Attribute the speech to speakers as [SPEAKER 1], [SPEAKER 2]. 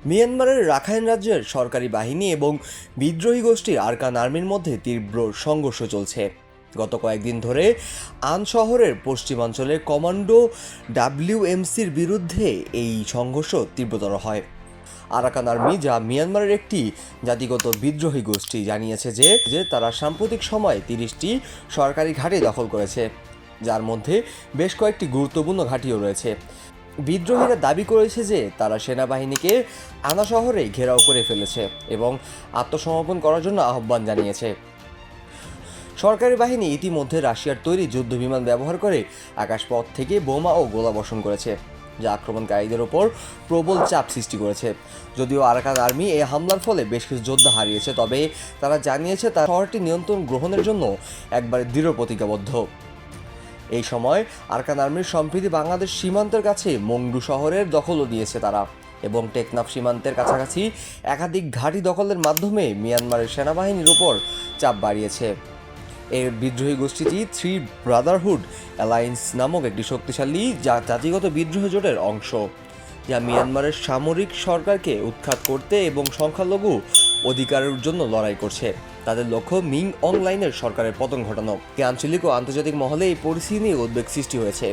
[SPEAKER 1] মিয়ানমারের রাখাইন রাজ্যের সরকারি বাহিনী এবং বিদ্রোহী গোষ্ঠী আরকান আর্মির মধ্যে তীব্র সংঘর্ষ চলছে। গত কয়েকদিন ধরে আন শহরের পশ্চিমাঞ্চলের কমান্ডো ডাব্লিউএমসির বিরুদ্ধে এই সংঘর্ষ তীব্রতর হয়। আরাকান আর্মি, যা মিয়ানমারের একটি জাতিগত বিদ্রোহী গোষ্ঠী, জানিয়েছে যে তারা সাম্প্রতিক সময়ে 30টি সরকারি ঘাঁটি দখল করেছে, যার মধ্যে বেশ কয়েকটি গুরুত্বপূর্ণ ঘাঁটিও রয়েছে। বিদ্রোহীরা দাবি করেছে যে তারা সেনাবাহিনীকে আনা শহরে ঘেরাও করে ফেলেছে এবং আত্মসমর্পণ করার জন্য আহ্বান জানিয়েছে। সরকারি বাহিনী ইতিমধ্যে রাশিয়ার তৈরি যুদ্ধবিমান ব্যবহার করে আকাশপথ থেকে বোমা ও গোলাবর্ষণ করেছে, যা আক্রমণকারীদের ওপর প্রবল চাপ সৃষ্টি করেছে। যদিও আরাকান আর্মি এই হামলার ফলে বেশ কিছু যোদ্ধা হারিয়েছে, তবে তারা জানিয়েছে তারা শহরটি নিয়ন্ত্রণ গ্রহণের জন্য একবারে দৃঢ় প্রতিজ্ঞাবদ্ধ। এই সময় আরাকান আর্মির সম্প্রতি বাংলাদেশ সীমান্তের কাছে মংডু শহরের দখলও নিয়েছে তারা, এবং টেকনাফ সীমান্তের কাছাকাছি একাধিক ঘাঁটি দখলের মাধ্যমে মিয়ানমারের সেনাবাহিনীর উপর চাপ বাড়িয়েছে। এর বিদ্রোহী গোষ্ঠীটি থ্রি ব্রাদারহুড অ্যালায়েন্স নামক একটি শক্তিশালী জাতিগত বিদ্রোহী জোটের অংশ, যা মিয়ানমারের সামরিক সরকারকে উৎখাত করতে এবং সংখ্যালঘু অধিকারের জন্য লড়াই করছে। তাদের লক্ষ্য মিং অং লাইনের সরকারের পতন ঘটানো। আঞ্চলিক ও আন্তর্জাতিক মহলে এই পরিস্থিতি নিয়ে উদ্বেগ সৃষ্টি হয়েছে।